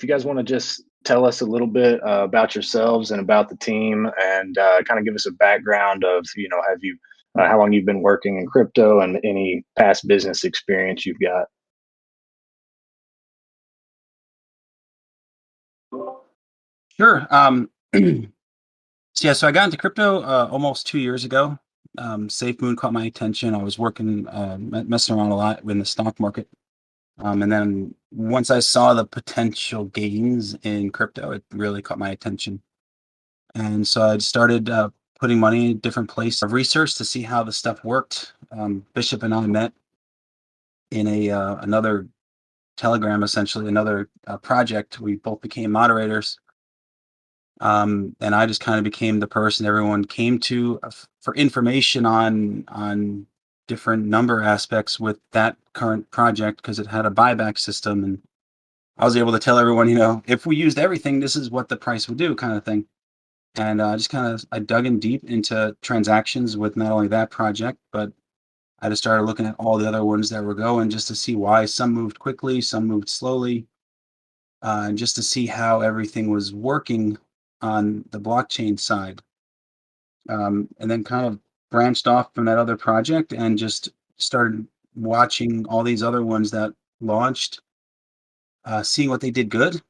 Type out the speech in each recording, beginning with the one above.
if you guys want to just tell us a little bit about yourselves and about the team, and kind of give us a background of, have you, how long you've been working in crypto, and any past business experience you've got. Sure. So I got into crypto almost 2 years ago. Safe Moon caught my attention. I was working, messing around a lot in the stock market. And then once I saw the potential gains in crypto, it really caught my attention. And so I started putting money in different places of research to see how the stuff worked. Bishop and I met in a another Telegram, essentially another project. We both became moderators. And I just kind of became the person everyone came to for information on different number aspects with that current project, because it had a buyback system, and I was able to tell everyone, if we used everything, this is what the price would do, kind of thing. And just kind of I dug in deep into transactions with not only that project, but I just started looking at all the other ones that were going, just to see why some moved quickly, some moved slowly, and just to see how everything was working on the blockchain side. And then kind of branched off from that other project and just started watching all these other ones that launched, seeing what they did good,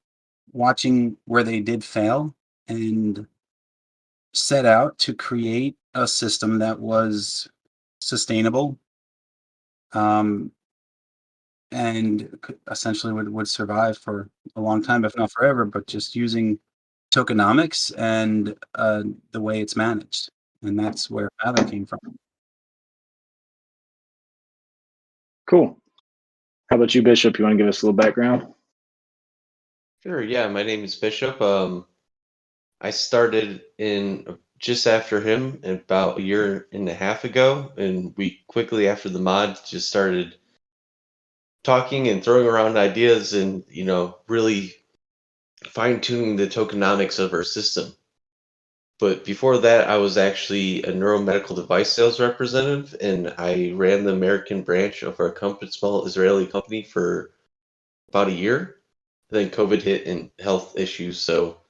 watching where they did fail, and set out to create a system that was sustainable, um, and essentially would survive for a long time, if not forever, but just using tokenomics and the way it's managed. And that's where Fathom came from. Cool. How about you, Bishop? You want to give us a little background? Sure, yeah, my name is Bishop. I started in just after him about a year and a half ago, and we quickly after the mod just started talking and throwing around ideas and, really fine-tuning the tokenomics of our system. But before that, I was actually a neuromedical device sales representative, and I ran the American branch of our company, small Israeli company, for about a year. Then COVID hit and health issues, so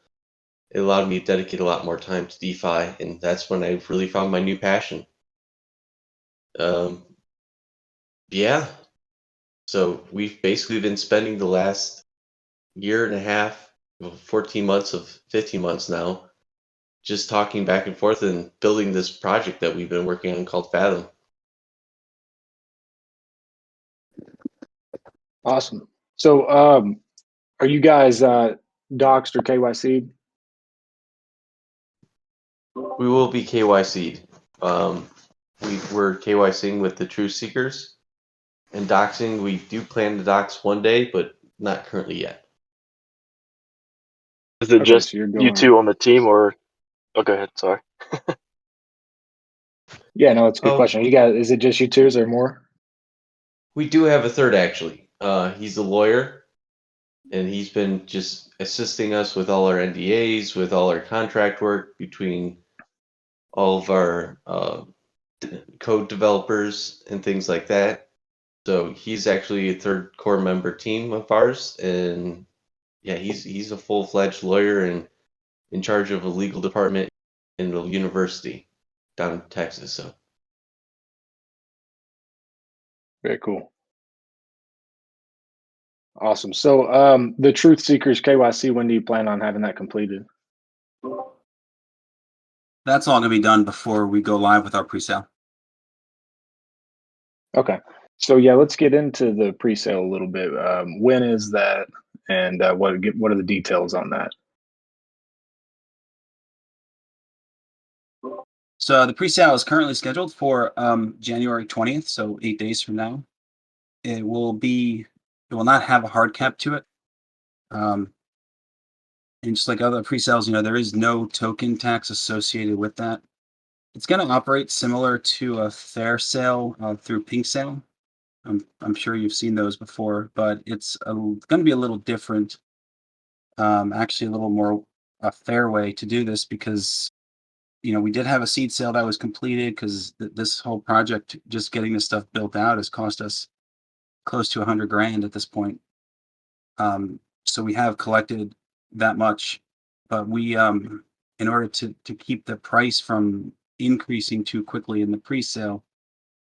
it allowed me to dedicate a lot more time to DeFi, and that's when I really found my new passion. Um, yeah, so we've basically been spending the last year and a half, 14 months of 15 months now, just talking back and forth and building this project that we've been working on called Fathom. Awesome. So, are you guys doxed or KYC'd? We will be KYC'd. We're KYCing with the Truth Seekers, and doxing, we do plan to dox one day, but not currently yet. Is it Okay, just so you're you going. two on the team, or? Oh, go ahead. Sorry. Yeah, no, it's a good Oh, question. You guys, is it just you two? Is there more? we do have a third actually. He's a lawyer, and he's been just assisting us with all our NDAs, with all our contract work between all of our code developers and things like that. So he's actually a third core member team of ours, and yeah, he's a full-fledged lawyer and in charge of a legal department in the university down in Texas. So Very cool. Awesome. So, the Truth Seekers KYC, when do you plan on having that completed? That's all going to be done before we go live with our pre-sale. Okay. So yeah, let's get into the pre-sale a little bit. When is that, and what are the details on that? So the pre-sale is currently scheduled for January 20th, so 8 days from now. It will not have a hard cap to it. And just like other pre-sales, there is no token tax associated with that. It's going to operate similar to a fair sale through Pink Sale. I'm sure you've seen those before, but it's going to be a little different. Actually, a little more a fair way to do this, because we did have a seed sale that was completed, because this whole project, just getting this stuff built out, has cost us close to $100,000 at this point. So we have collected that much, but we, in order to keep the price from increasing too quickly in the pre-sale,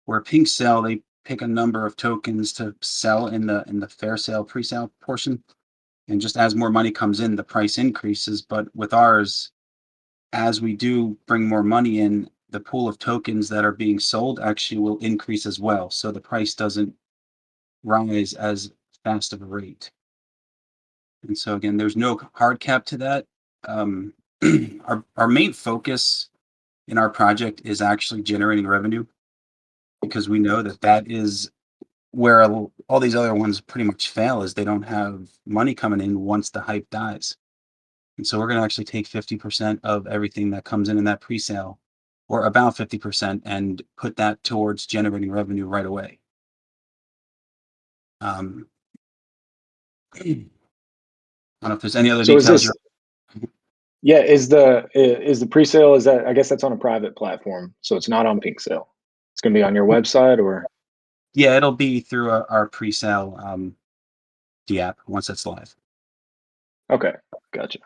where pink sale, they pick a number of tokens to sell in the fair sale pre-sale portion. And just as more money comes in, the price increases. But with ours, as we do bring more money in, the pool of tokens that are being sold actually will increase as well. So the price doesn't rise as fast of a rate. And so again, there's no hard cap to that. Our main focus in our project is actually generating revenue, because we know that is where all these other ones pretty much fail, is they don't have money coming in once the hype dies. And so we're going to actually take 50% of everything that comes in that pre-sale, or about 50%, and put that towards generating revenue right away. I don't know if there's any other details. Yeah, is the pre-sale, is that, I guess that's on a private platform, so it's not on Pink Sale. It's going to be on your website, or? Yeah, it'll be through our pre-sale app once it's live. Okay, gotcha.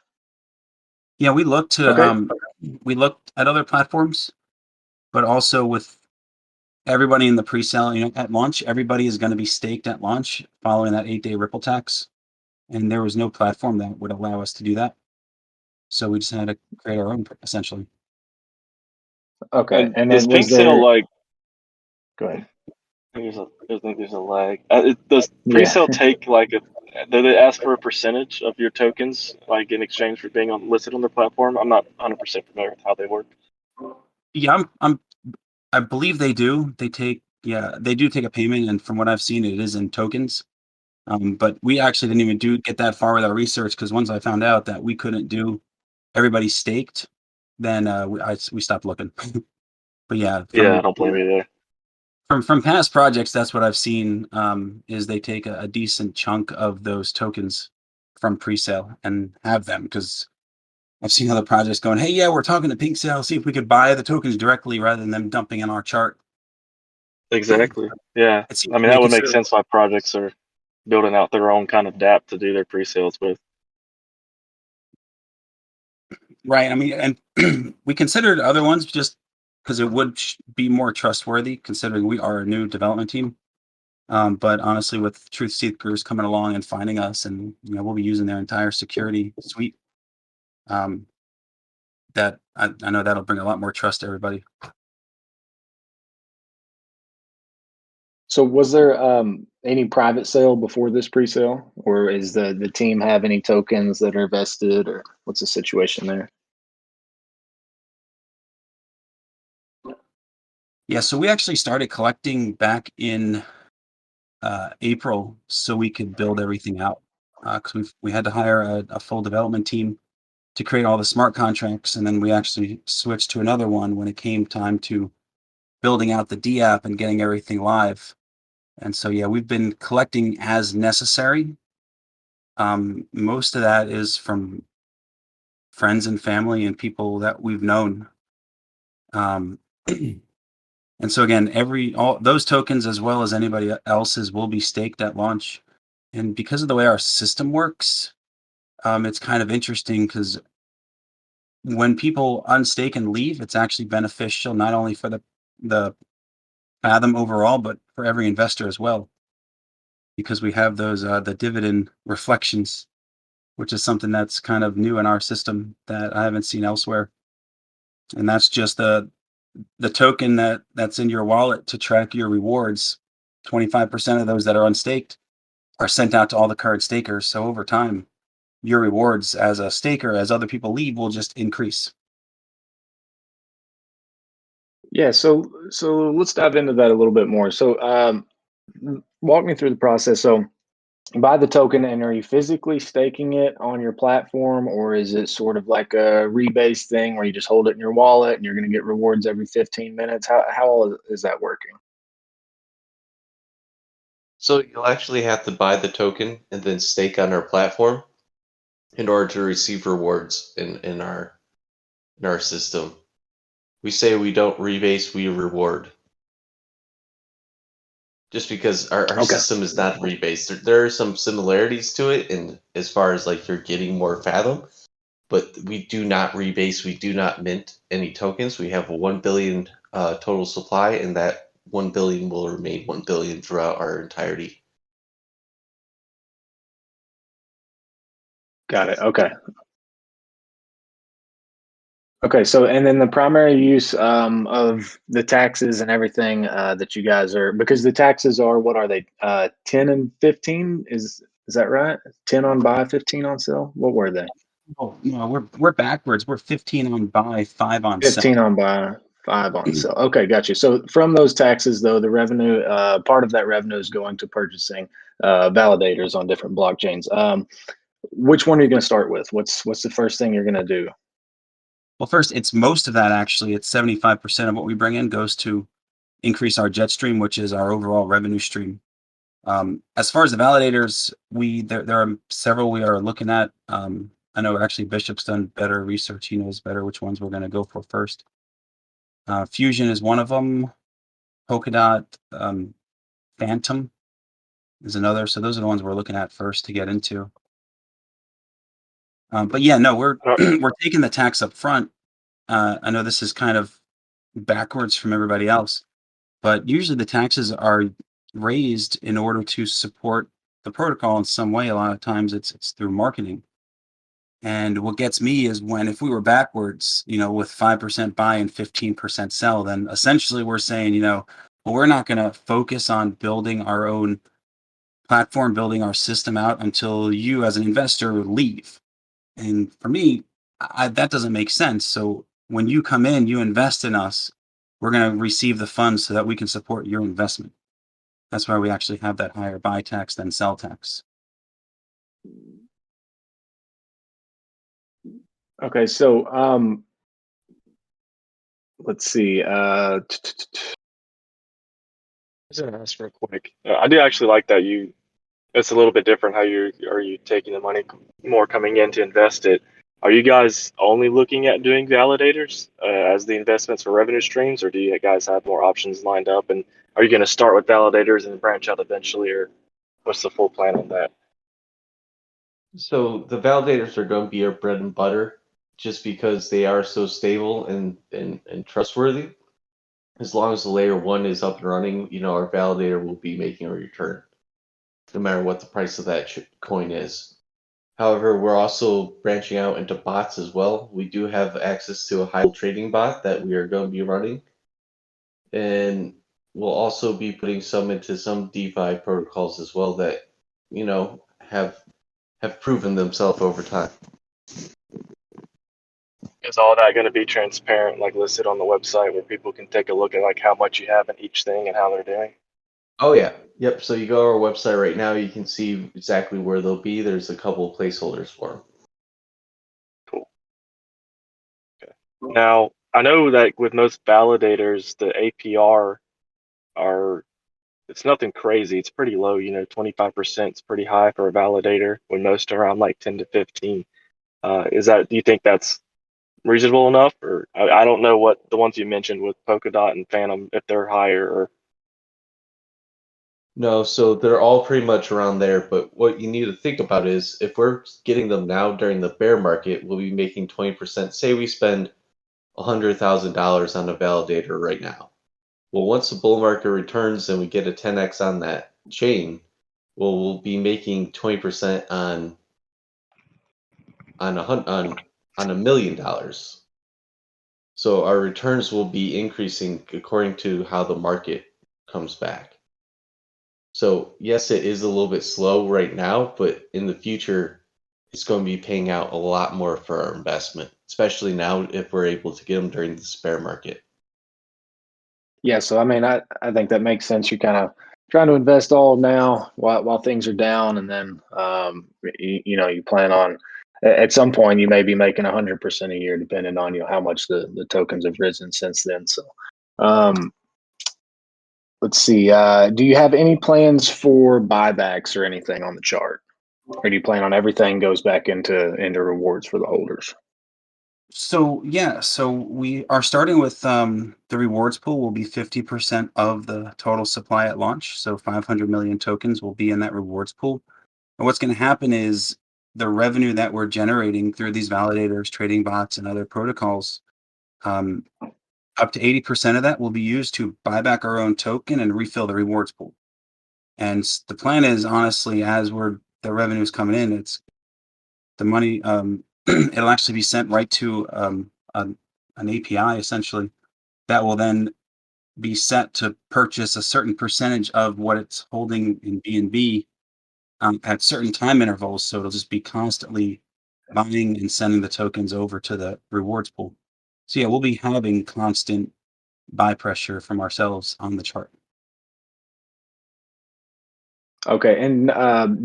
Yeah, we looked at other platforms, but also with everybody in the pre-sale, at launch, everybody is going to be staked at launch following that 8-day Ripple tax. And there was no platform that would allow us to do that. So we just had to create our own, essentially. Okay. And does then Pink Sale, like, go ahead. I think there's a lag. Does pre-sale Yeah. take like do they ask for a percentage of your tokens, like in exchange for being listed on their platform? I'm not 100% familiar with how they work. Yeah, I believe they do. They do take a payment, and from what I've seen, it is in tokens. But we actually didn't even get that far with our research, because once I found out that we couldn't do everybody staked, then we stopped looking. But yeah, I don't blame you there. From past projects, that's what I've seen, is they take a decent chunk of those tokens from pre-sale and have them, because I've seen other projects going, hey, yeah, we're talking to Pink Sale, see if we could buy the tokens directly rather than them dumping in our chart. Exactly. Yeah. I mean, that would make sense why projects are building out their own kind of dApp to do their pre-sales with. Right. I mean, and we considered other ones just because it would be more trustworthy, considering we are a new development team. But honestly, with Truth Seekers coming along and finding us, and we'll be using their entire security suite, that I know that'll bring a lot more trust to everybody. So was there any private sale before this pre-sale, or is the team have any tokens that are vested, or what's the situation there? Yeah, so we actually started collecting back in April, so we could build everything out, because we had to hire a full development team to create all the smart contracts, and then we actually switched to another one when it came time to building out the DApp and getting everything live. And so yeah, we've been collecting as necessary. Most of that is from friends and family and people that we've known. And so again, all those tokens, as well as anybody else's, will be staked at launch. And because of the way our system works, it's kind of interesting, because when people unstake and leave, it's actually beneficial not only for the Fathom overall, but for every investor as well, because we have those the dividend reflections, which is something that's kind of new in our system that I haven't seen elsewhere. And that's just the token that's in your wallet to track your rewards. 25% of those that are unstaked are sent out to all the current stakers. So over time, your rewards as a staker, as other people leave, will just increase. Yeah, so let's dive into that a little bit more. So walk me through the process. So you buy the token, and are you physically staking it on your platform, or is it sort of like a rebase thing where you just hold it in your wallet and you're going to get rewards every 15 minutes? How is that working? So you'll actually have to buy the token and then stake on our platform in order to receive rewards in our system. We say we don't rebase, we reward. just because our Okay. system is not rebased. There are some similarities to it, and as far as like you're getting more Fathom, but we do not rebase. We do not mint any tokens. We have a 1 billion total supply, and that 1 billion will remain 1 billion throughout our entirety. Got it. Okay. Okay. So, and then the primary use of the taxes and everything that you guys are, because the taxes are, what are they? 10 and 15? Is that right? 10 on buy, 15 on sell? What were they? Oh, no, we're backwards. We're 15 on buy, 5 on 15 sell. on buy, 5 on sell. Okay, got you. So from those taxes, though, the revenue, part of that revenue is going to purchasing validators on different blockchains. Which one are you going to start with? What's the first thing you're going to do? Well, first, it's most of that actually. It's 75% of what we bring in goes to increase our jet stream, which is our overall revenue stream. As far as the validators, there are several we are looking at. I know actually Bishop's done better research. He knows better which ones we're going to go for first. Fusion is one of them. Polkadot, Phantom is another. So those are the ones we're looking at first to get into. But yeah, no, we're we're taking the tax up front. I know this is kind of backwards from everybody else, but usually the taxes are raised in order to support the protocol in some way. A lot of times it's through marketing. And what gets me is when, if we were backwards, with 5% buy and 15% sell, then essentially we're saying, well, we're not going to focus on building our own platform, building our system out until you as an investor leave. And for me, that doesn't make sense. So when you come in, you invest in us, we're going to receive the funds so that we can support your investment. That's why we actually have that higher buy tax than sell tax. Okay, so let's see. I was gonna ask real quick. I do actually like that it's a little bit different how are you taking the money more coming in to invest it. Are you guys only looking at doing validators as the investments for revenue streams, or do you guys have more options lined up? And are you going to start with validators and branch out eventually, or what's the full plan on that? So the validators are going to be our bread and butter, just because they are so stable and trustworthy. As long as the layer 1 is up and running, our validator will be making a return, no matter what the price of that coin is. However, we're also branching out into bots as well. We do have access to a high trading bot that we are going to be running. And we'll also be putting some into some DeFi protocols as well that, have proven themselves over time. Is all that going to be transparent, like listed on the website, where people can take a look at like how much you have in each thing and how they're doing? Oh yeah, yep. So you go to our website right now, you can see exactly where they'll be. There's a couple of placeholders for them. Cool. Okay. Now I know that with most validators, the APR it's nothing crazy. It's pretty low. 25% is pretty high for a validator, when most are around like 10 to 15. Do you think that's reasonable enough? Or I don't know what the ones you mentioned with Polkadot and Phantom, if they're higher or. No, so they're all pretty much around there, but what you need to think about is if we're getting them now during the bear market, we'll be making 20%. Say we spend $100,000 on a validator right now. Well, once the bull market returns and we get a 10x on that chain, we'll be making 20% on $1 million. So our returns will be increasing according to how the market comes back. So yes, it is a little bit slow right now, but in the future, it's going to be paying out a lot more for our investment, especially now if we're able to get them during the bear market. Yeah, so I mean, I think that makes sense. You're kind of trying to invest all now while things are down, and then you plan on at some point you may be making 100% a year, depending on how much the tokens have risen since then. So, let's see. Do you have any plans for buybacks or anything on the chart, or do you plan on everything goes back into rewards for the holders? So yeah, so we are starting with the rewards pool will be 50% of the total supply at launch. So 500 million tokens will be in that rewards pool. And what's going to happen is the revenue that we're generating through these validators, trading bots, and other protocols, um, up to 80% of that will be used to buy back our own token and refill the rewards pool. And the plan is honestly, as the revenue is coming in, it's the money. It'll actually be sent right to an API essentially that will then be set to purchase a certain percentage of what it's holding in BNB at certain time intervals. So it'll just be constantly buying and sending the tokens over to the rewards pool. So yeah, we'll be having constant buy pressure from ourselves on the chart. Okay, and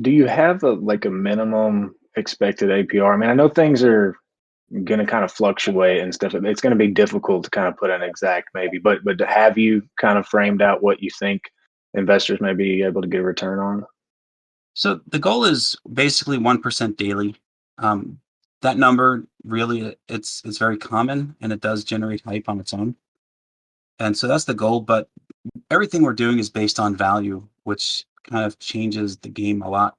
do you have a minimum expected APR? I mean, I know things are going to kind of fluctuate and stuff. It's going to be difficult to kind of put an exact maybe, but have you kind of framed out what you think investors may be able to get a return on? So the goal is basically 1% daily. Um, that number really it's very common and it does generate hype on its own. And so that's the goal. But everything we're doing is based on value, which kind of changes the game a lot.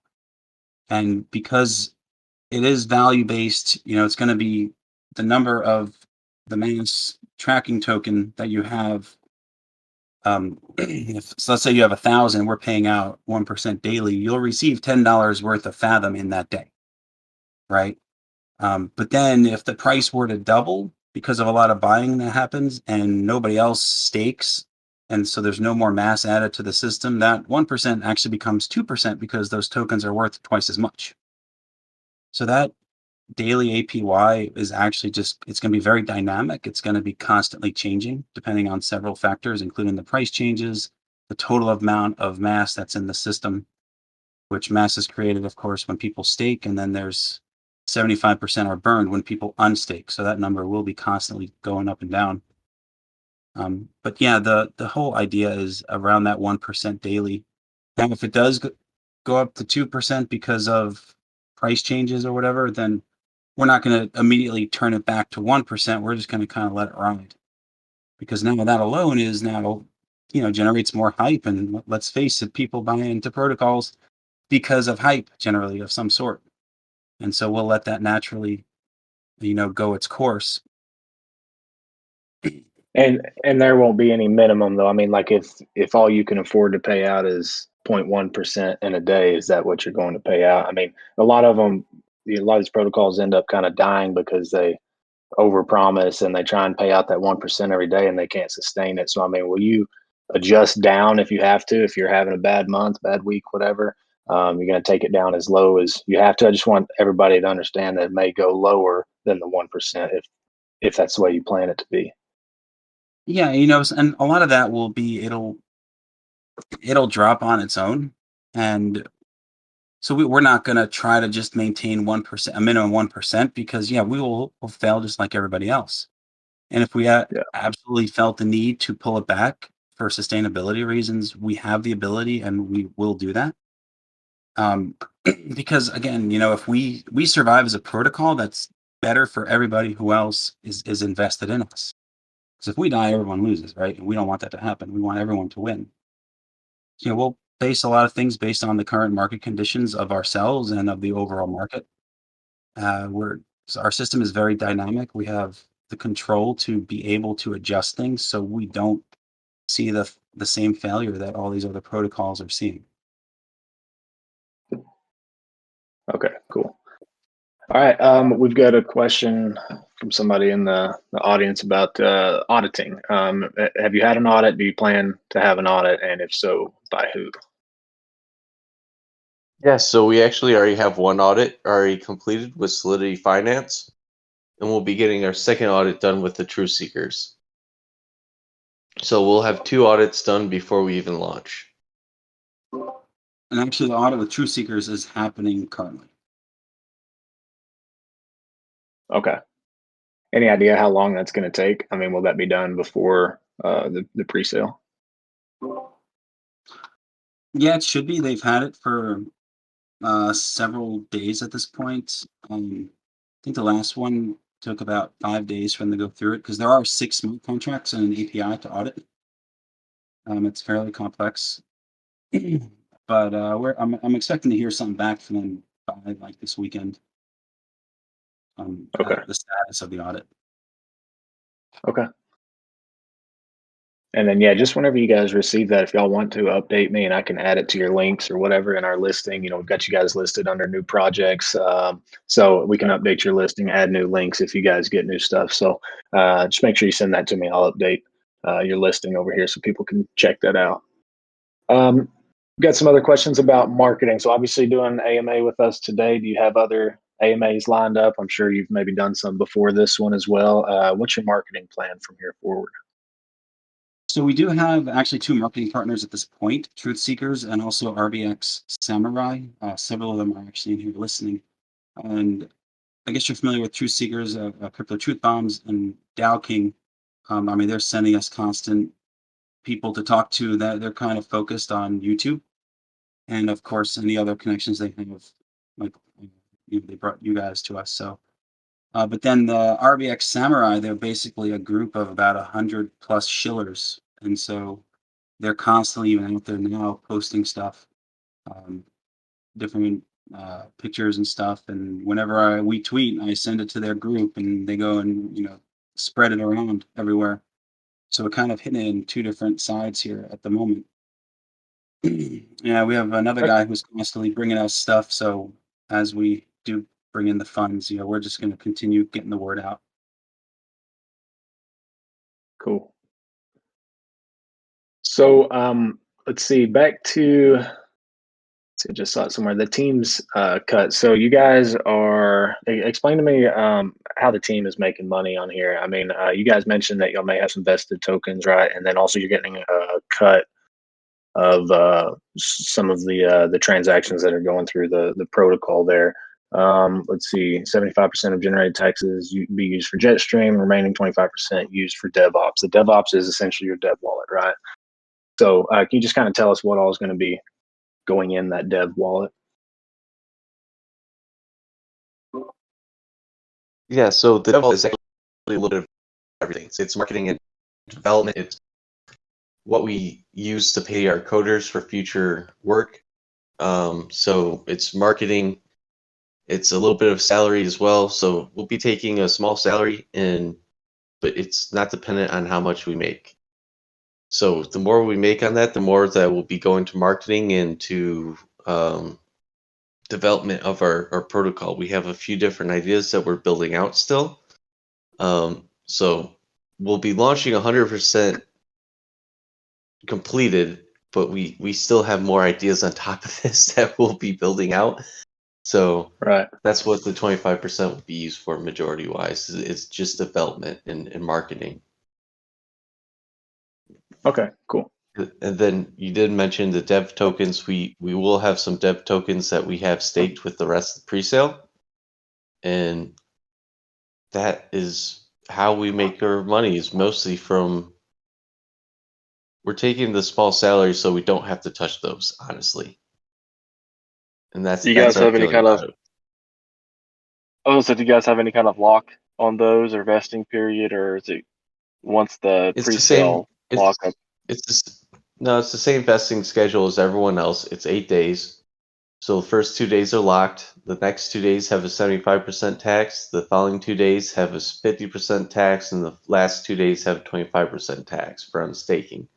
And because it is value based, it's going to be the number of the mass tracking token that you have. So let's say you have 1,000, we're paying out 1% daily, you'll receive $10 worth of Fathom in that day, right? But then if the price were to double because of a lot of buying that happens and nobody else stakes, and so there's no more mass added to the system, that 1% actually becomes 2% because those tokens are worth twice as much. So that daily APY is actually it's going to be very dynamic. It's going to be constantly changing depending on several factors, including the price changes, the total amount of mass that's in the system, which mass is created, of course, when people stake, and then there's 75% are burned when people unstake. So that number will be constantly going up and down. But yeah, the whole idea is around that 1% daily. Now, if it does go up to 2% because of price changes or whatever, then we're not going to immediately turn it back to 1%. We're just going to kind of let it ride, because now that alone is now, generates more hype. And let's face it, people buy into protocols because of hype, generally of some sort. And so we'll let that naturally, go its course. And there won't be any minimum though. I mean, like if all you can afford to pay out is 0.1% in a day, is that what you're going to pay out? I mean, a lot of them, a lot of these protocols end up kind of dying because they overpromise and they try and pay out that 1% every day and they can't sustain it. So I mean, will you adjust down if you have to, if you're having a bad month, bad week, whatever? You're going to take it down as low as you have to. I just want everybody to understand that it may go lower than the 1% if that's the way you plan it to be. Yeah, and a lot of that will be it'll drop on its own. And so we're not going to try to just maintain 1%, a minimum 1%, because yeah, we'll fail just like everybody else. And if we Yeah. absolutely felt the need to pull it back for sustainability reasons, we have the ability and we will do that. Because again, if we survive as a protocol, that's better for everybody who else is invested in us. Because if we die, everyone loses, right? And we don't want that to happen. We want everyone to win. So, we'll base a lot of things based on the current market conditions of ourselves and of the overall market. So our system is very dynamic. We have the control to be able to adjust things, so we don't see the same failure that all these other protocols are seeing. Okay, cool. All right, we've got a question from somebody in the audience about auditing. Have you had an audit? Do you plan to have an audit? And if so, by who? Yeah, so we actually already have one audit already completed with Solidity Finance, and we'll be getting our second audit done with the Truth Seekers. So we'll have 2 audits done before we even launch. And actually, the audit with Truth Seekers is happening currently. Okay. Any idea how long that's going to take? I mean, will that be done before the pre-sale? Yeah, it should be. They've had it for several days at this point. I think the last one Took about 5 days for them to go through it because there are 6 smart contracts and an API to audit. It's fairly complex, but I'm expecting to hear something back from them by like this weekend. Okay. The status of the audit. Okay. And then, yeah, just whenever you guys receive that, if y'all want to update me and I can add it to your links or whatever in our listing, we've got you guys listed under new projects. So we can update your listing, add new links if you guys get new stuff. So just make sure you send that to me. I'll update your listing over here so people can check that out. Got some other questions about marketing. So obviously doing AMA with us today. Do you have other AMAs lined up? I'm sure you've maybe done some before this one as well. What's your marketing plan from here forward? So we do have actually 2 marketing partners at this point, Truth Seekers and also RBX Samurai. Several of them are actually in here listening. And I guess you're familiar with Truth Seekers, Crypto Truth Bombs, and Dow King. I mean, they're sending us constant people to talk to. That they're kind of focused on YouTube, and of course, any other connections they have, like they brought you guys to us. So, but then the RBX Samurai, they're basically a group of about 100 plus shillers, and so they're constantly even out there now posting stuff, different pictures and stuff. And whenever we tweet, I send it to their group, and they go and spread it around everywhere. So we're kind of hitting it in 2 different sides here at the moment. Yeah, we have another guy who's constantly bringing us stuff. So as we do bring in the funds, we're just going to continue getting the word out. Cool. So let's see, back to, I just saw it somewhere, the team's cut. So you guys explain to me how the team is making money on here. I mean, you guys mentioned that y'all may have some vested tokens, right? And then also you're getting a cut of some of the transactions that are going through the protocol there. Let's see, 75% of generated taxes be used for Jetstream, remaining 25% used for DevOps. The DevOps is essentially your dev wallet, right? So can you just kind of tell us what all is going to be going in that dev wallet? Yeah, so the dev wallet is actually a little bit of everything. It's marketing and development. It's what we use to pay our coders for future work. So it's marketing. It's a little bit of salary as well. So we'll be taking a small salary, but it's not dependent on how much we make. So the more we make on that, the more that will be going to marketing and to development of our protocol. We have a few different ideas that we're building out still. So we'll be launching 100% completed, but we still have more ideas on top of this that we'll be building out. So right, that's what the 25% will be used for majority wise. It's just development and marketing. okay, cool. And then you did mention the dev tokens. We will have some dev tokens that we have staked with the rest of the presale. And that is how we make our money, is mostly from, we're taking the small salary so we don't have to touch those, honestly. And that's, Do you guys have any kind of, do you guys have any kind of lock on those, or vesting period, or is it once the pre-sale lockup? No, it's the same vesting schedule as everyone else. It's 8 days. So the first 2 days are locked. The next 2 days have a 75% tax. The following 2 days have a 50% tax, and the last 2 days have 25% tax for unstaking.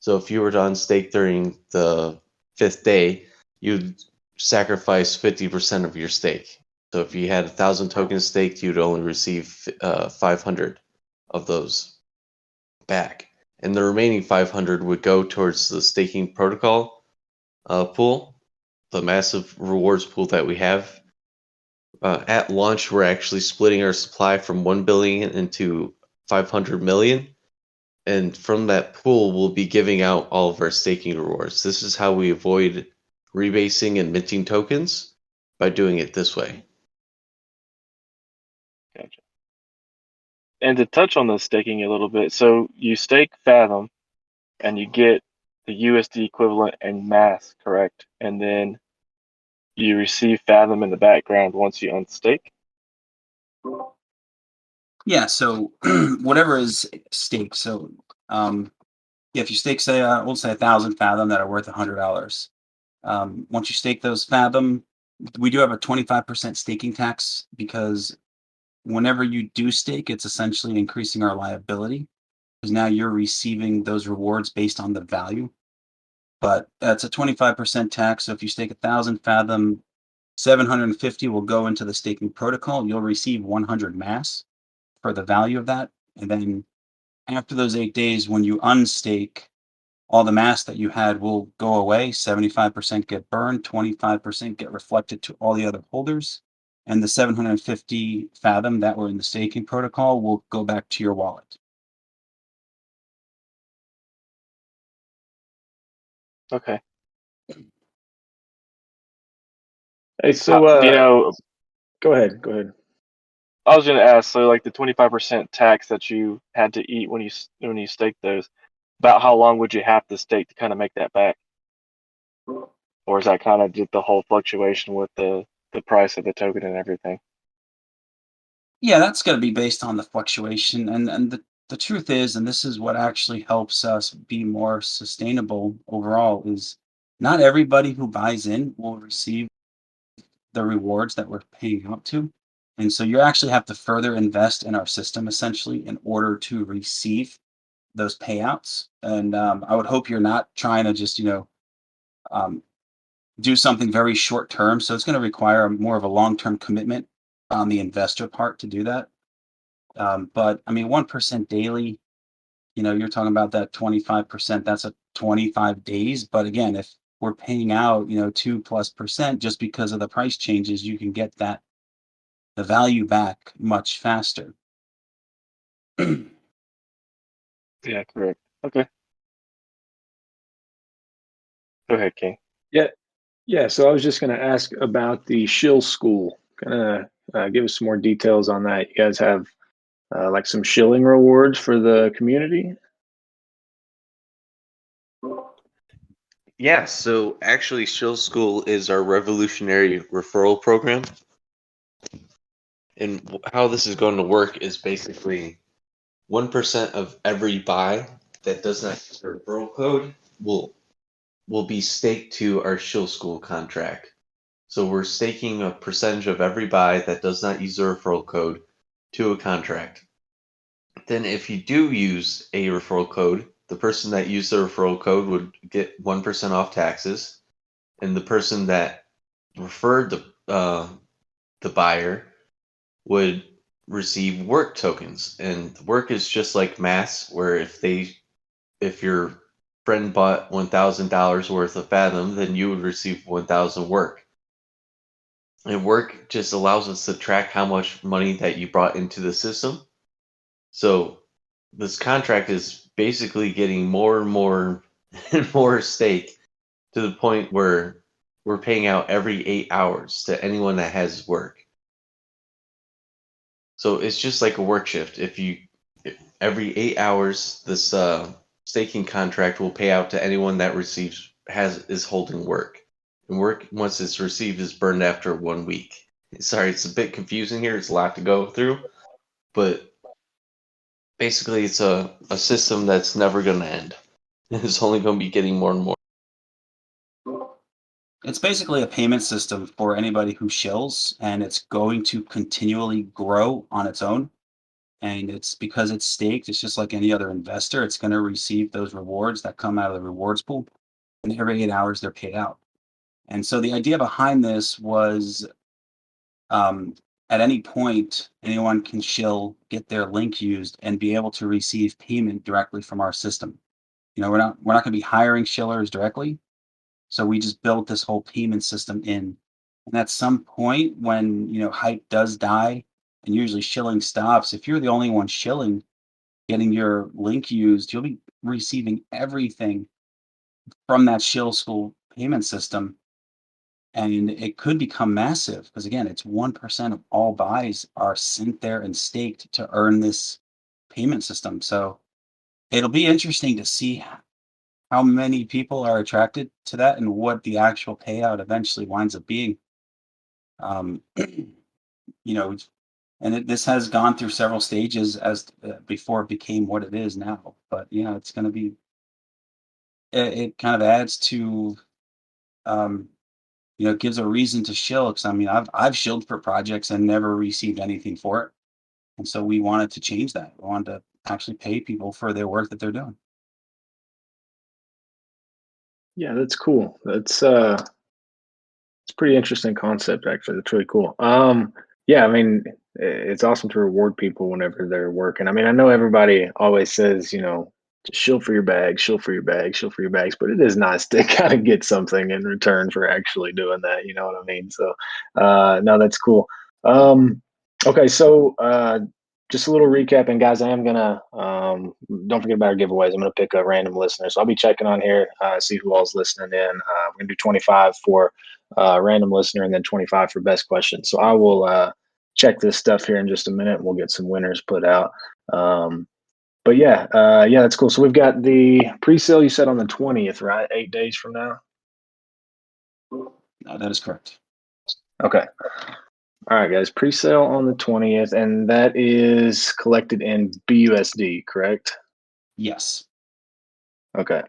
So if you were to unstake during the 5th day, you'd sacrifice 50% of your stake. So if you had 1,000 tokens staked, you'd only receive 500 of those back. And the remaining 500 would go towards the staking protocol pool, the massive rewards pool that we have. At launch, we're actually splitting our supply from 1 billion into 500 million. And from that pool, we'll be giving out all of our staking rewards. This is how we avoid rebasing and minting tokens, by doing it this way. Gotcha. And to touch on the staking a little bit, so you stake Fathom and you get the USD equivalent en masse, correct? And then you receive Fathom in the background once you unstake? Yeah, so whatever is staked. So if you stake, say, we'll say 1,000 Fathom that are worth $100. Once you stake those Fathom, we do have a 25% staking tax because whenever you do stake, it's essentially increasing our liability because now you're receiving those rewards based on the value. But that's a 25% tax. So if you stake 1,000 Fathom, 750 will go into the staking protocol. You'll receive 100 mass for the value of that. And then after those 8 days, when you unstake, all the mass that you had will go away. 75% get burned, 25% get reflected to all the other holders. And the 750 Fathom that were in the staking protocol will go back to your wallet. Okay. Hey, so Do you know? go ahead. Go ahead. I was going to ask. So, like the 25% tax that you had to eat when you staked those, about how long would you have to stake to kind of make that back? Or is that kind of just the whole fluctuation with the price of the token and everything? Yeah, that's going to be based on the fluctuation. And the truth is, and this is what actually helps us be more sustainable overall, is not everybody who buys in will receive the rewards that we're paying out to. And so you actually have to further invest in our system essentially in order to receive those payouts. And I would hope you're not trying to just, um, do something very short term. So it's going to require more of a long term commitment on the investor part to do that. But I mean, 1% daily, you're talking about that 25%, that's a 25 days. But again, if we're paying out, 2+% just because of the price changes, you can get the value back much faster. Yeah, correct. Okay. Go ahead, King. Yeah, yeah. So I was just going to ask about the Shill School. Kind of give us some more details on that. You guys have like some shilling rewards for the community? Yeah, so actually, Shill School is our revolutionary referral program. And how this is going to work is basically 1% of every buy that does not use a referral code will be staked to our Shill School contract. So we're staking a percentage of every buy that does not use a referral code to a contract. Then if you do use a referral code, the person that used the referral code would get 1% off taxes, and the person that referred the buyer would receive work tokens. And work is just like mass, where if your friend bought $1,000 worth of Fathom, then you would receive 1,000 work. And work just allows us to track how much money that you brought into the system. So this contract is basically getting more and more and more stake to the point where we're paying out every 8 hours to anyone that has work. So it's just like a work shift. If every 8 hours, this staking contract will pay out to anyone that is holding work. And work, once it's received, is burned after 1 week. Sorry, it's a bit confusing here. It's a lot to go through, but basically, it's a system that's never going to end. It's only going to be getting more and more. It's basically a payment system for anybody who shills, and it's going to continually grow on its own. And it's because it's staked, it's just like any other investor. It's going to receive those rewards that come out of the rewards pool, and every 8 hours they're paid out. And so the idea behind this was at any point, anyone can shill, get their link used, and be able to receive payment directly from our system. We're not going to be hiring shillers directly. So we just built this whole payment system in. And at some point when, hype does die and usually shilling stops, if you're the only one shilling, getting your link used, you'll be receiving everything from that shill school payment system. And it could become massive because again, it's 1% of all buys are sent there and staked to earn this payment system. So it'll be interesting to see how many people are attracted to that and what the actual payout eventually winds up being. Um, you know, And this has gone through several stages as before it became what it is now. But yeah, it's going to be. It kind of adds to, it gives a reason to shill. Because I mean, I've shilled for projects and never received anything for it, and so we wanted to change that. We wanted to actually pay people for their work that they're doing. Yeah, that's cool. That's it's a pretty interesting concept actually. That's really cool. Yeah, I mean, it's awesome to reward people whenever they're working. I mean, I know everybody always says, just shill for your bags, shill for your bags, shill for your bags, but it is nice to kind of get something in return for actually doing that. You know what I mean? So, no, that's cool. Okay, so just a little recap, and guys, I am gonna don't forget about our giveaways. I'm gonna pick a random listener, so I'll be checking on here, see who all's listening in. We're gonna do 25 for random listener, and then 25 for best question. So I will check this stuff here in just a minute, and we'll get some winners put out. But yeah, yeah, that's cool. So we've got the pre-sale you said on the 20th, right? 8 days from now. That is correct. Okay. All right, guys. Pre-sale on the 20th, and that is collected in BUSD, correct? Yes. Okay.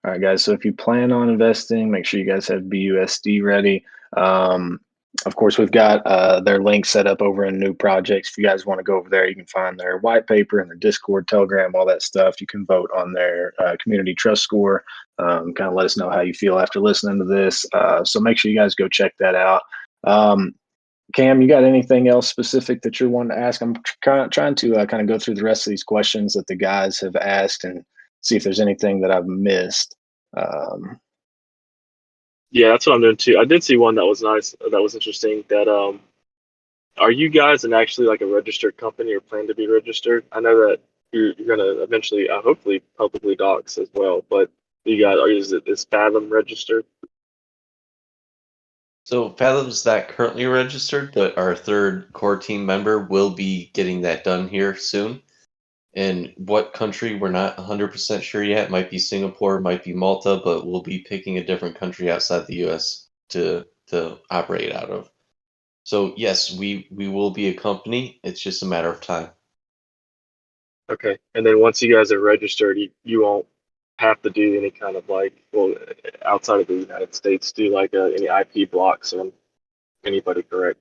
All right, guys. So if you plan on investing, make sure you guys have BUSD ready. Of course, we've got their link set up over in new projects. If you guys want to go over there, you can find their white paper and their Discord, Telegram, all that stuff. You can vote on their community trust score. Kind of let us know how you feel after listening to this. So make sure you guys go check that out. Cam, you got anything else specific that you're wanting to ask? I'm trying to kind of go through the rest of these questions that the guys have asked and see if there's anything that I've missed. Yeah, that's what I'm doing too. I did see one that was nice, that was interesting. That are you guys actually like a registered company or plan to be registered? I know that you're gonna eventually, hopefully, publicly docs as well. But you guys, is Fathom registered? So Fathom's not currently registered, but our third core team member will be getting that done here soon. And what country, we're not 100% sure yet. Might be Singapore, might be Malta, but we'll be picking a different country outside the US to operate out of. So yes, we will be a company. It's just a matter of time. Okay. And then once you guys are registered, you won't have to do any kind of outside of the United States, do like any IP blocks on anybody, correct?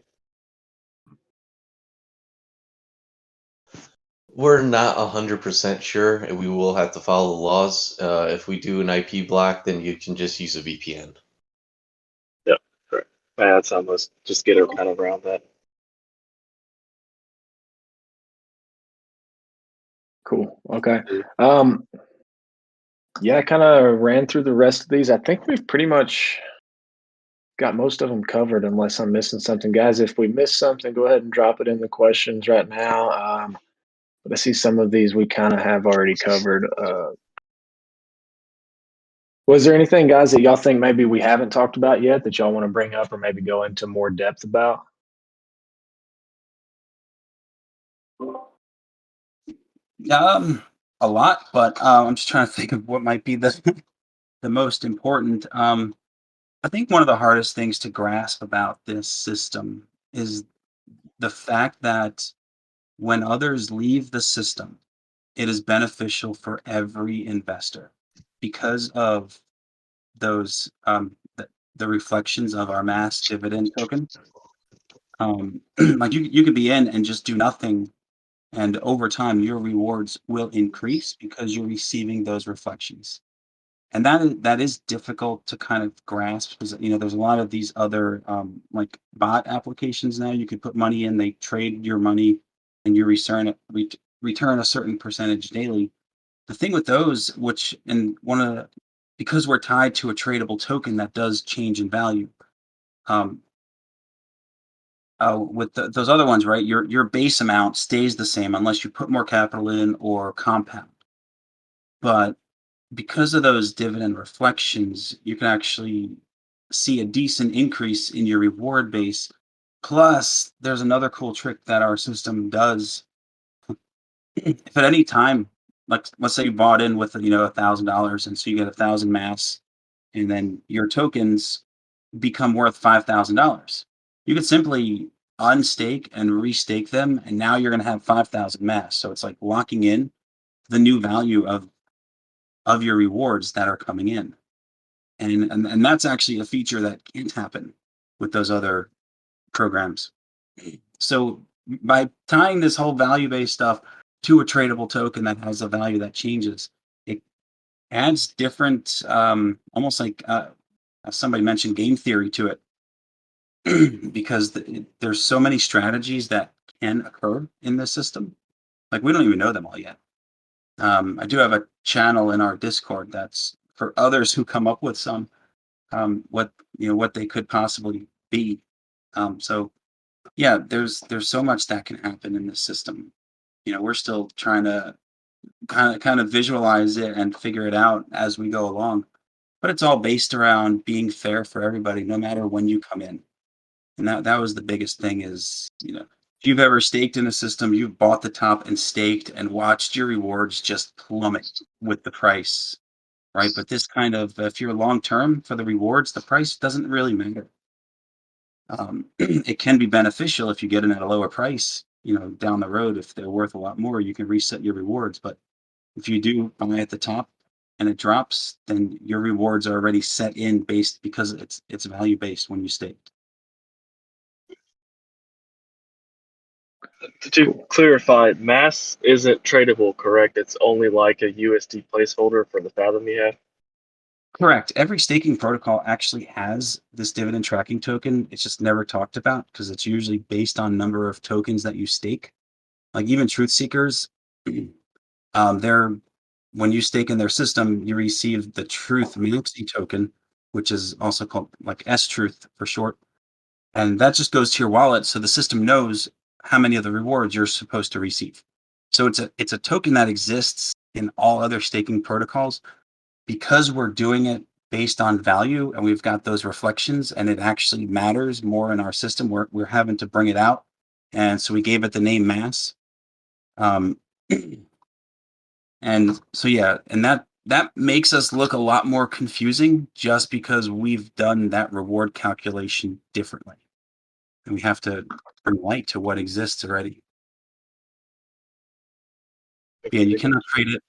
We're not 100% sure, and we will have to follow the laws. If we do an IP block, then you can just use a VPN. Yep, correct. That's almost just get kind of around that. Cool. Okay. Yeah, I kind of ran through the rest of these. I think we've pretty much got most of them covered, unless I'm missing something. Guys, if we miss something, go ahead and drop it in the questions right now. But I see some of these we kind of have already covered. Was there anything, guys, that y'all think maybe we haven't talked about yet that y'all want to bring up or maybe go into more depth about? A lot, but I'm just trying to think of what might be the the most important. I think one of the hardest things to grasp about this system is the fact that when others leave the system, it is beneficial for every investor because of those the reflections of our mass dividend token. Like you could be in and just do nothing, and over time your rewards will increase because you're receiving those reflections. And that is difficult to kind of grasp because there's a lot of these other like bot applications now. You could put money in, they trade your money, and you return a certain percentage daily. The thing with those, because we're tied to a tradable token that does change in value. With those other ones, right? Your base amount stays the same unless you put more capital in or compound. But because of those dividend reflections, you can actually see a decent increase in your reward base. Plus, there's another cool trick that our system does. If at any time, like let's say you bought in with $1,000, and so you get 1,000 mass, and then your tokens become worth $5,000, you could simply unstake and restake them, and now you're going to have 5,000 mass. So it's like locking in the new value of your rewards that are coming in. And that's actually a feature that can't happen with those other programs. So by tying this whole value-based stuff to a tradable token that has a value that changes, it adds different, almost like somebody mentioned game theory to it, because there's so many strategies that can occur in this system. Like we don't even know them all yet. I do have a channel in our Discord that's for others who come up with some what they could possibly be. So yeah, there's so much that can happen in this system. We're still trying to kind of visualize it and figure it out as we go along. But it's all based around being fair for everybody, no matter when you come in. And that was the biggest thing is, if you've ever staked in a system, you've bought the top and staked and watched your rewards just plummet with the price, right? But this kind of, if you're long term for the rewards, the price doesn't really matter. It can be beneficial if you get in at a lower price, down the road. If they're worth a lot more, you can reset your rewards. But if you do buy at the top and it drops, then your rewards are already set in because it's value based when you stake. To clarify, mass isn't tradable, correct? It's only like a USD placeholder for the Fathom you have? Correct. Every staking protocol actually has this dividend tracking token. It's just never talked about because it's usually based on number of tokens that you stake. Like even truth seekers, when you stake in their system, you receive the truth maxi token, which is also called like S-Truth for short. And that just goes to your wallet. So the system knows how many of the rewards you're supposed to receive. So it's a token that exists in all other staking protocols. Because we're doing it based on value and we've got those reflections and it actually matters more in our system, we're having to bring it out. And so we gave it the name mass. And so, yeah, and that makes us look a lot more confusing just because we've done that reward calculation differently. And we have to bring light to what exists already. Yeah, you cannot trade it.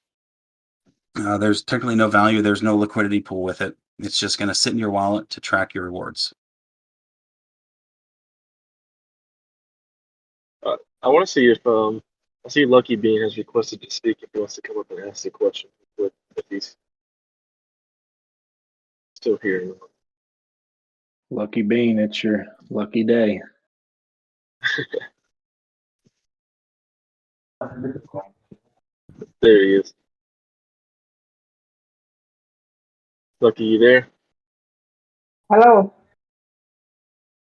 There's technically no value. There's no liquidity pool with it. It's just going to sit in your wallet to track your rewards. I want to see if I see Lucky Bean has requested to speak if he wants to come up and ask the question if he's still here. Lucky Bean, it's your lucky day. There he is. Lucky, you there? Hello.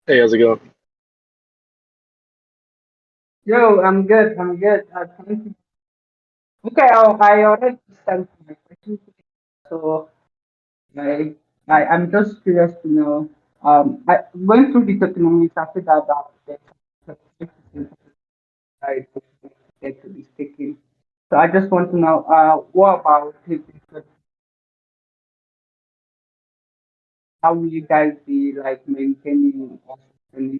Hey, how's it going? Yo, I'm good. I'm good. Thank you. Okay, I already sent my question, so I'm just curious to know. I went through the tokenomics after that I get to be sticking. So I just want to know, what about how will you guys be like maintaining and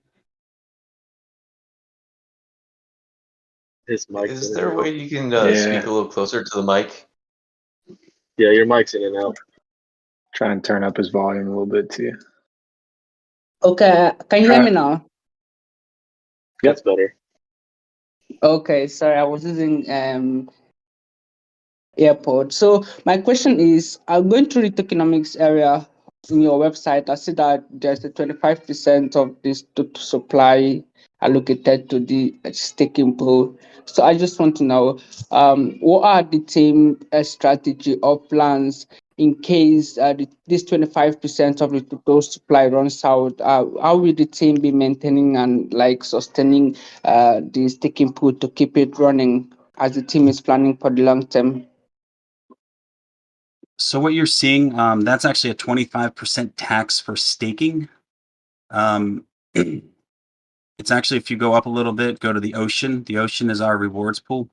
His mic's Is in there and a way out. you can Yeah. speak a little closer to the mic? Yeah, your mic's in and out. Try and turn up his volume a little bit too. Okay, can you hear me now? That's better. Okay, sorry, I was using airport. So my question is, I'm going through the tokenomics area in your website. I see that there's a 25% of this total supply allocated to the staking pool. So I just want to know, what are the team strategy or plans in case this 25% of the total supply runs out? How will the team be maintaining and like sustaining the staking pool to keep it running as the team is planning for the long term? So what you're seeing, that's actually a 25% tax for staking. It's actually, if you go up a little bit, go to the ocean. The ocean is our rewards pool.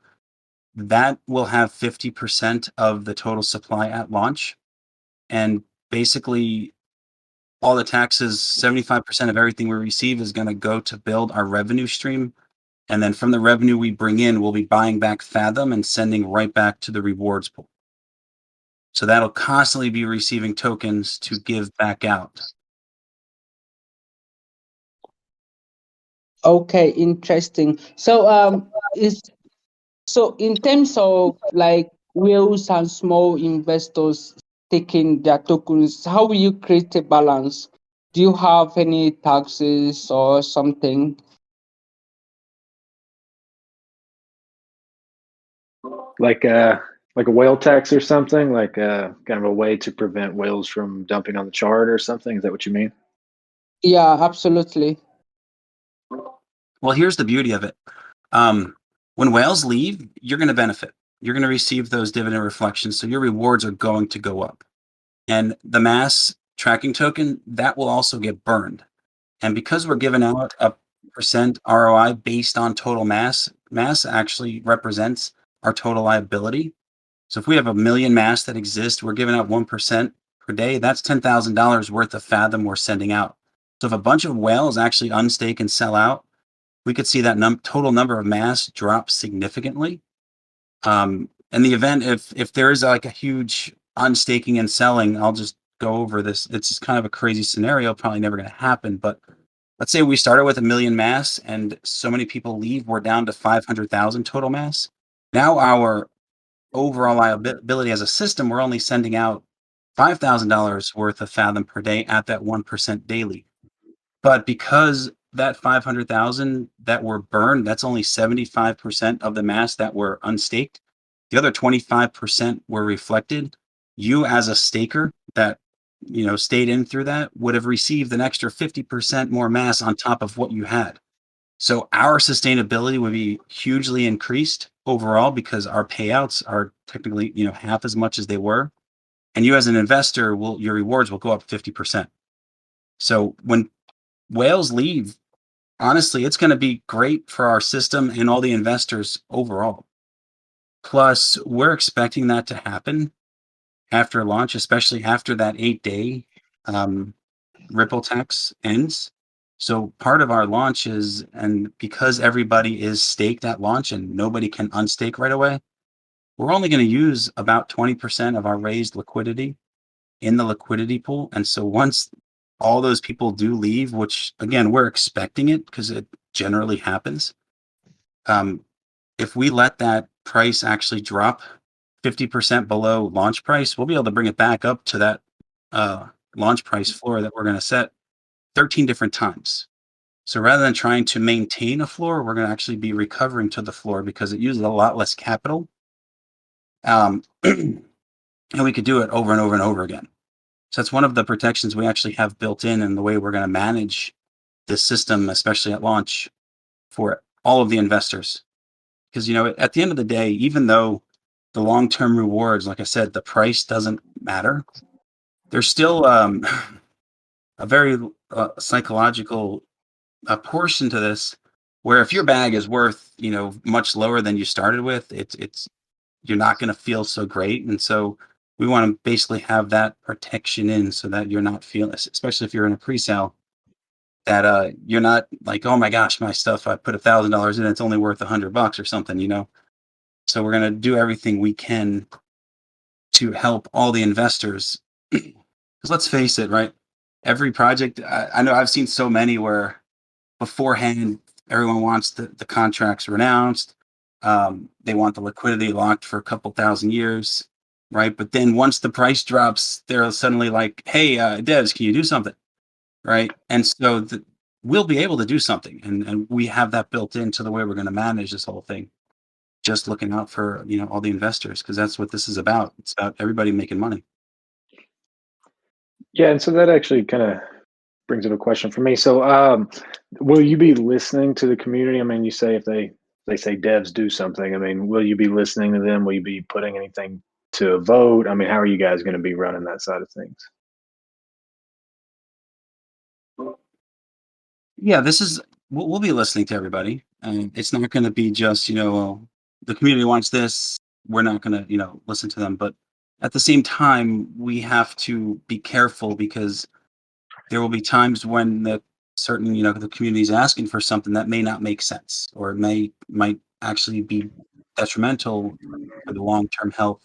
That will have 50% of the total supply at launch. And basically, all the taxes, 75% of everything we receive is going to go to build our revenue stream. And then from the revenue we bring in, we'll be buying back Fathom and sending right back to the rewards pool. So that'll constantly be receiving tokens to give back out. Okay, interesting. So in terms of like whales and small investors taking their tokens, how will you create a balance? Do you have any taxes or something? Like a whale tax or something, like kind of a way to prevent whales from dumping on the chart or something. Is that what you mean? Yeah, absolutely. Well, here's the beauty of it. When whales leave, you're going to benefit. You're going to receive those dividend reflections. So your rewards are going to go up. And the mass tracking token, that will also get burned. And because we're giving out a percent ROI based on total mass actually represents our total liability. So if we have 1 million mass that exist, we're giving out 1% per day. That's $10,000 worth of Fathom we're sending out. So if a bunch of whales actually unstake and sell out, we could see that total number of mass drop significantly. In the event, if there is like a huge unstaking and selling, I'll just go over this. It's just kind of a crazy scenario, probably never going to happen. But let's say we started with 1 million mass and so many people leave, we're down to 500,000 total mass. Now our overall liability as a system, we're only sending out $5,000 worth of Fathom per day at that 1% daily. But because that 500,000 that were burned, that's only 75% of the mass that were unstaked. The other 25% were reflected. You as a staker that stayed in through that would have received an extra 50% more mass on top of what you had. So our sustainability would be hugely increased overall because our payouts are technically half as much as they were. And you as an investor, your rewards will go up 50%. So when whales leave, honestly, it's going to be great for our system and all the investors overall. Plus, we're expecting that to happen after launch, especially after that 8-day Ripple tax ends. So part of our launch is, and because everybody is staked at launch and nobody can unstake right away, we're only going to use about 20% of our raised liquidity in the liquidity pool. And so once all those people do leave, which again, we're expecting it because it generally happens. If we let that price actually drop 50% below launch price, we'll be able to bring it back up to that launch price floor that we're going to set 13 different times. So rather than trying to maintain a floor, we're going to actually be recovering to the floor because it uses a lot less capital. And we could do it over and over and over again. So that's one of the protections we actually have built in the way we're going to manage this system, especially at launch for all of the investors. Because, at the end of the day, even though the long-term rewards, like I said, the price doesn't matter, there's still a very psychological portion to this where if your bag is worth, much lower than you started with, it's you're not going to feel so great. And so we want to basically have that protection in so that you're not feeling, especially if you're in a pre-sale, that you're not like, oh my gosh, my stuff, I put $1,000 in, it's only worth $100 or something, So we're going to do everything we can to help all the investors. Because let's face it, right? Every project, I know I've seen so many where beforehand, everyone wants the contracts renounced. They want the liquidity locked for a couple thousand years, right? But then once the price drops, they're suddenly like, hey, devs, can you do something? Right? And so we'll be able to do something. And we have that built into the way we're going to manage this whole thing. Just looking out for, all the investors, because that's what this is about. It's about everybody making money. Yeah, and so that actually kind of brings up a question for me. So will you be listening to the community? I mean, you say if they say devs do something, I mean, will you be listening to them? Will you be putting anything to a vote? I mean, how are you guys going to be running that side of things? Yeah, we'll be listening to everybody. And it's not going to be just, the community wants this. We're not going to, listen to them. But at the same time, we have to be careful because there will be times when the community is asking for something that may not make sense, or might actually be detrimental for the long-term health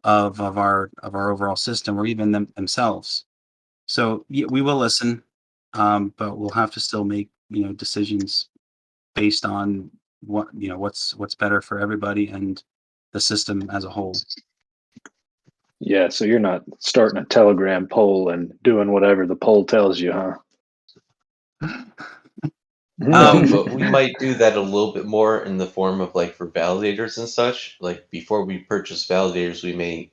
of our overall system, or even themselves. So yeah, we will listen, but we'll have to still make decisions based on what's better for everybody and the system as a whole. Yeah, so you're not starting a Telegram poll and doing whatever the poll tells you, huh? No, but we might do that a little bit more in the form of like for validators and such. Like before we purchase validators, we may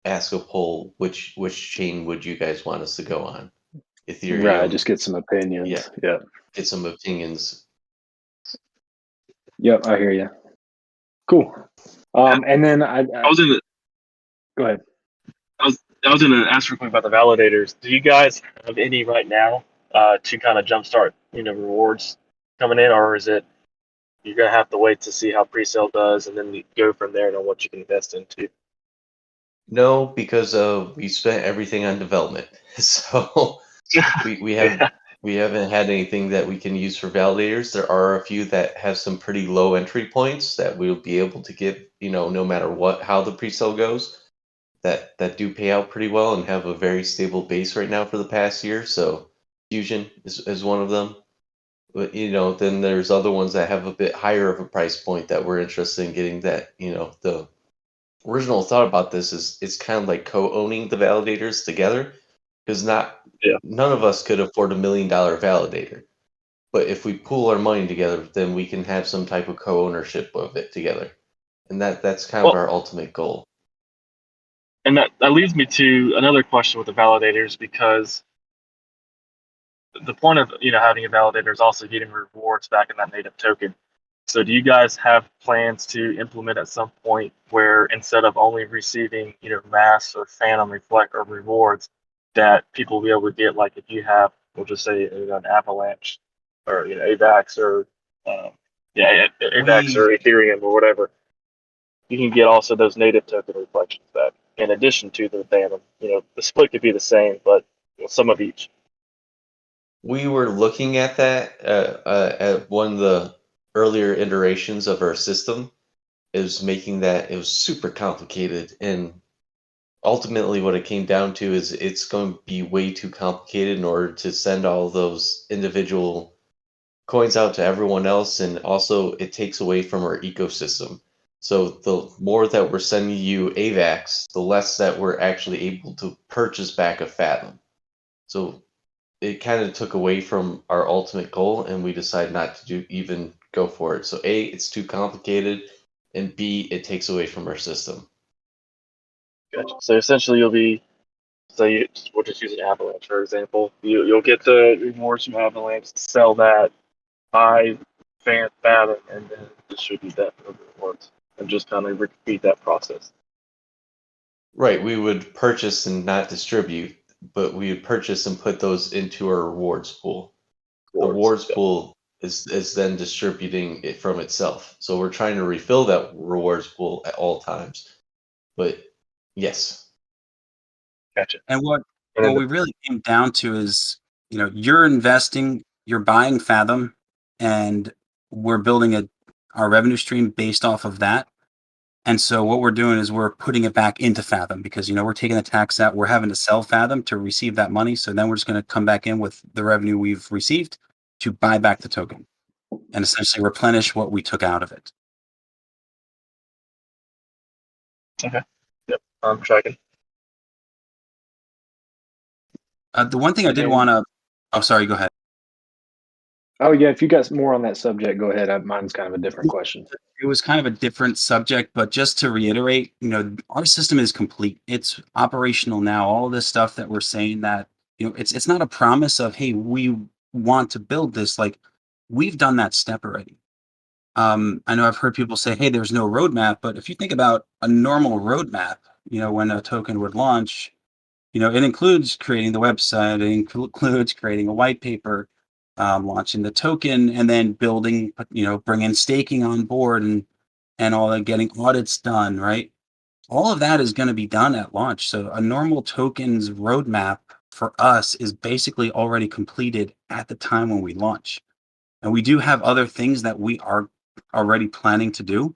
ask a poll, which chain would you guys want us to go on? Ethereum. Right, just get some opinions. Yeah. Yeah. Get some opinions. Yep, I hear you. Cool. And then I was in the, go ahead. I was going to ask real quick about the validators. Do you guys have any right now to kind of jumpstart, rewards coming in, or is it you're gonna have to wait to see how pre-sale does and then you go from there and on what you can invest into? No, because we spent everything on development, so we have Yeah. we haven't had anything that we can use for validators. There are a few that have some pretty low entry points that we'll be able to give, no matter how the pre-sale goes, that do pay out pretty well and have a very stable base right now for the past year. So Fusion is one of them. But then there's other ones that have a bit higher of a price point that we're interested in getting. That the original thought about this is it's kind of like co-owning the validators together, because none of us could afford $1 million validator. But if we pool our money together, then we can have some type of co-ownership of it together. And that's kind of our ultimate goal. And that leads me to another question with the validators, because the point of having a validator is also getting rewards back in that native token. So do you guys have plans to implement at some point where instead of only receiving mass or phantom reflect or rewards, that people will be able to get, like if you have, we'll just say an avalanche or AVAX or AVAX or Ethereum or whatever, you can get also those native token reflections back in addition to the phantom. The split could be the same, but some of each. We were looking at that at one of the earlier iterations of our system. It was super complicated, and ultimately what it came down to is it's going to be way too complicated in order to send all those individual coins out to everyone else, and also it takes away from our ecosystem. So the more that we're sending you AVAX, the less that we're actually able to purchase back a Fathom. So it kind of took away from our ultimate goal, and we decided not to even go for it. So A, it's too complicated, and B, it takes away from our system. Gotcha. So essentially we'll just use an Avalanche, for example. You'll get the rewards from Avalanche, sell that, buy Fathom, and then distribute that for the rewards, and just kind of repeat that process. Right, we would purchase and not distribute, but we would purchase and put those into our rewards pool. The rewards pool is then distributing it from itself. So we're trying to refill that rewards pool at all times. But yes. Gotcha. And what we really came down to is, you're investing, you're buying Fathom, and we're building our revenue stream based off of that. And so what we're doing is we're putting it back into Fathom, because we're taking the tax out, we're having to sell Fathom to receive that money. So then we're just going to come back in with the revenue we've received to buy back the token and essentially replenish what we took out of it. Okay. Yep, I'm tracking. The one thing I did want to, oh, sorry, go ahead. Oh yeah, if you got more on that subject, go ahead. Mine's kind of a different question. It was kind of a different subject, but just to reiterate, our system is complete. It's operational now. All this stuff that we're saying that, it's not a promise of, hey, we want to build this. Like, we've done that step already. I know I've heard people say, hey, there's no roadmap, but if you think about a normal roadmap, when a token would launch, it includes creating the website, it includes creating a white paper, launching the token, and then building, bringing staking on board and all that, getting audits done, right? All of that is going to be done at launch. So a normal token's roadmap for us is basically already completed at the time when we launch. And we do have other things that we are already planning to do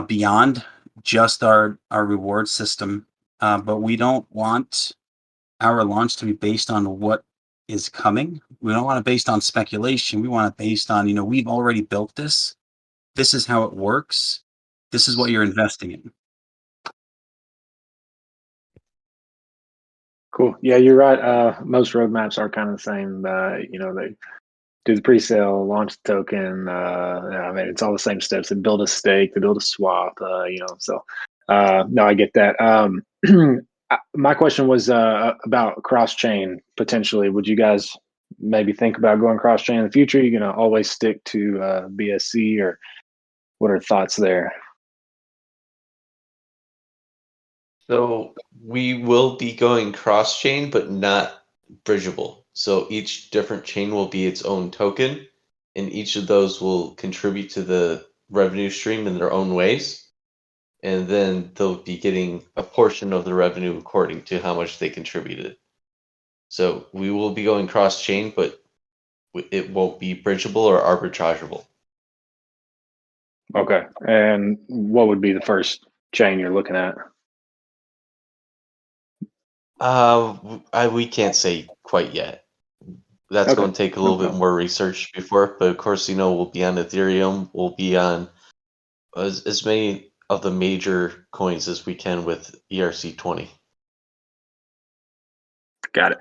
beyond just our reward system. But we don't want our launch to be based on what is coming. We don't want it based on speculation. We want it based on, we've already built this. This is how it works. This is what you're investing in. Cool. Yeah, you're right. Most roadmaps are kind of the same. They do the pre-sale, launch the token. I mean, it's all the same steps. They build a stake, they build a swap. So no, I get that. My question was about cross-chain potentially. Would you guys maybe think about going cross-chain in the future? You're gonna always stick to BSC, or what are thoughts there? So we will be going cross-chain, but not bridgeable. So each different chain will be its own token, and each of those will contribute to the revenue stream in their own ways. And then they'll be getting a portion of the revenue according to how much they contributed. So we will be going cross-chain, but it won't be bridgeable or arbitrageable. Okay. And what would be the first chain you're looking at? We can't say quite yet. That's Okay. going to take a little bit more research before, but of course, we'll be on Ethereum. We'll be on as many of the major coins as we can with ERC20. Got it.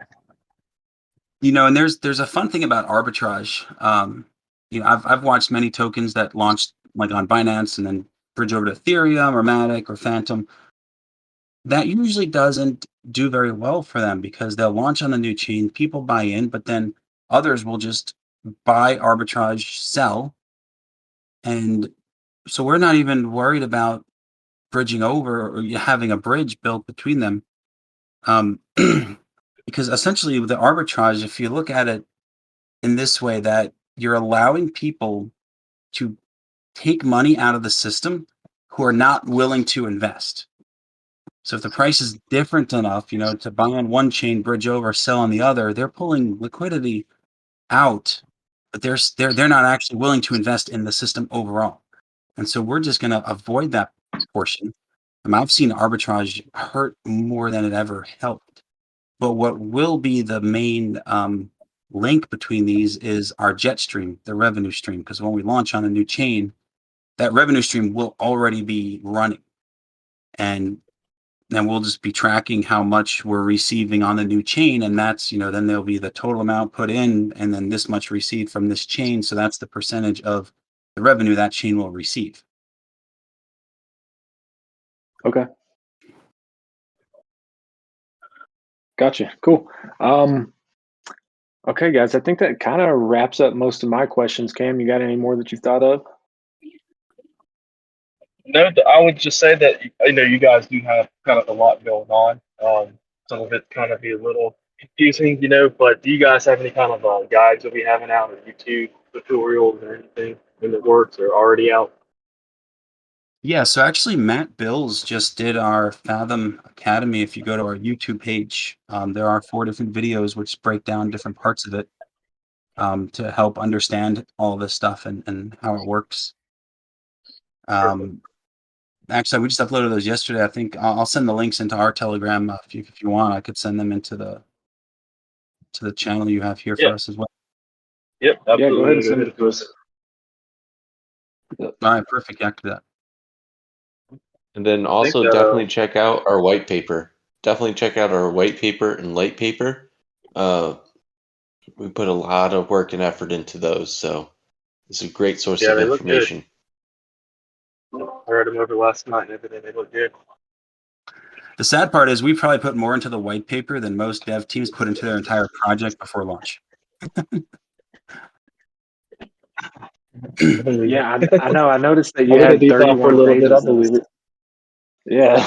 And there's a fun thing about arbitrage. I've watched many tokens that launched like on Binance and then bridge over to Ethereum or Matic or Phantom. That usually doesn't do very well for them because they'll launch on the new chain, people buy in, but then others will just buy, arbitrage, sell. And so we're not even worried about bridging over or having a bridge built between them. Because essentially with the arbitrage, if you look at it in this way, that you're allowing people to take money out of the system who are not willing to invest. So if the price is different enough, to buy on one chain, bridge over, sell on the other, they're pulling liquidity out, but they're not actually willing to invest in the system overall. And so we're just going to avoid that portion. I've seen arbitrage hurt more than it ever helped. But what will be the main link between these is our jet stream, the revenue stream, because when we launch on a new chain, that revenue stream will already be running. And then we'll just be tracking how much we're receiving on the new chain. And that's, then there'll be the total amount put in and then this much received from this chain. So that's the percentage of the revenue that chain will receive. Okay. Gotcha. Cool. Okay, guys, I think that kind of wraps up most of my questions. Cam, you got any more that you've thought of? No, I would just say that you guys do have kind of a lot going on. Some of it kind of be a little confusing, but do you guys have any kind of guides you'll be having out, or YouTube tutorials or anything in the works or already out? Yeah, so actually Matt Bills just did our Fathom Academy. If you go to our YouTube page, there are 4 different videos which break down different parts of it to help understand all of this stuff and how it works. Actually, we just uploaded those yesterday. I think I'll send the links into our Telegram if you want. I could send them into the channel you have here for us as well. Yep, absolutely. Yeah, go ahead and send it to us. All right, perfect. Yeah, I could do that. And then also definitely check out our white paper. Definitely check out our white paper and light paper. We put a lot of work and effort into those, so it's a great source of information. I read them over last night and everything. They look good. The sad part is we probably put more into the white paper than most dev teams put into their entire project before launch. Yeah, I know. I noticed that you had 31 pages. I believe it. Yeah,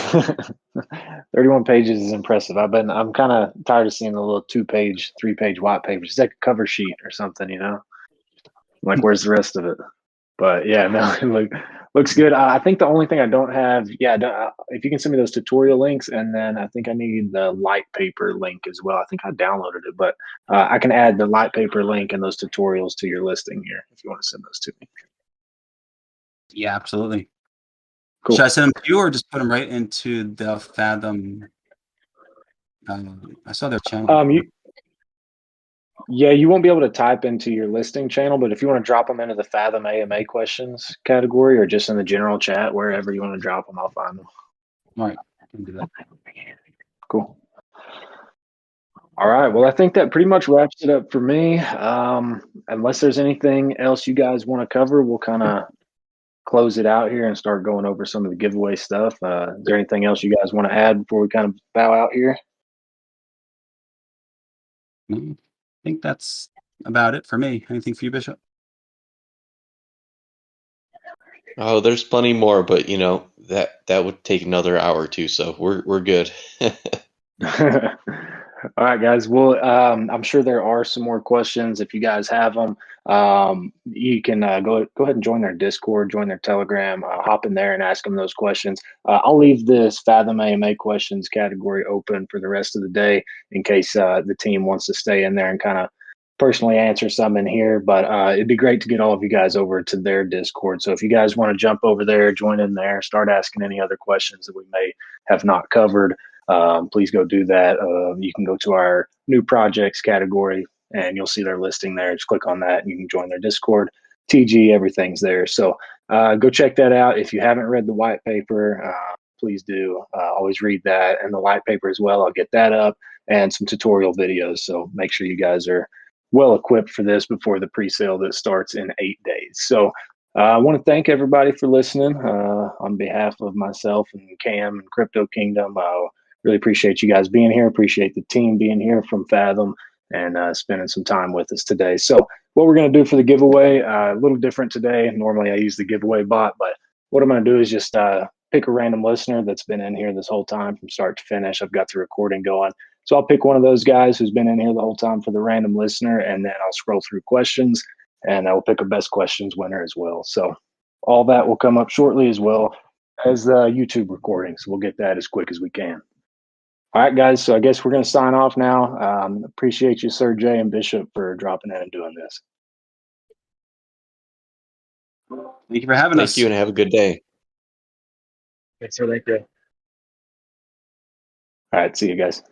31 pages is impressive. I'm kind of tired of seeing the little 2-page, 3-page white papers. It's like a cover sheet or something, Like, where's the rest of it? But yeah, no, it Looks good. I think the only thing I don't have, if you can send me those tutorial links, and then I think I need the light paper link as well. I think I downloaded it, but I can add the light paper link and those tutorials to your listing here if you want to send those to me. Yeah, absolutely. Cool. Should I send them to you or just put them right into the Fathom? I saw their channel. You won't be able to type into your listing channel, but if you want to drop them into the Fathom AMA questions category or just in the general chat, wherever you want to drop them, I'll find them. All right, I can do that. Cool. All right. Well, I think that pretty much wraps it up for me. Unless there's anything else you guys want to cover, we'll kind of close it out here and start going over some of the giveaway stuff. Is there anything else you guys want to add before we kind of bow out here? No, I think that's about it for me. Anything for you, Bishop? Oh, there's plenty more, but you know that would take another hour or two, so we're good. All right, guys. Well, I'm sure there are some more questions. If you guys have them, you can go ahead and join their Discord, join their Telegram, hop in there and ask them those questions. I'll leave this Fathom AMA questions category open for the rest of the day in case the team wants to stay in there and kind of personally answer some in here. But it'd be great to get all of you guys over to their Discord. So if you guys want to jump over there, join in there, start asking any other questions that we may have not covered, please go do that. You can go to our new projects category and you'll see their listing there. Just click on that and you can join their Discord. TG, everything's there. So go check that out. If you haven't read the white paper, please do. Always read that and the white paper as well. I'll get that up and some tutorial videos. So make sure you guys are well equipped for this before the pre-sale that starts in 8 days. So I want to thank everybody for listening on behalf of myself and Cam and Crypto Kingdom. Really appreciate you guys being here. Appreciate the team being here from Fathom and spending some time with us today. So what we're going to do for the giveaway, a little different today. Normally I use the giveaway bot, but what I'm going to do is just pick a random listener that's been in here this whole time from start to finish. I've got the recording going. So I'll pick one of those guys who's been in here the whole time for the random listener, and then I'll scroll through questions, and I will pick a best questions winner as well. So all that will come up shortly as well as the YouTube recording. So we'll get that as quick as we can. All right, guys. So I guess we're going to sign off now. Appreciate you, Sir Jay and Bishop, for dropping in and doing this. Thank you for having us. Thank you and have a good day. Thanks, sir. Thank you. All right. See you guys.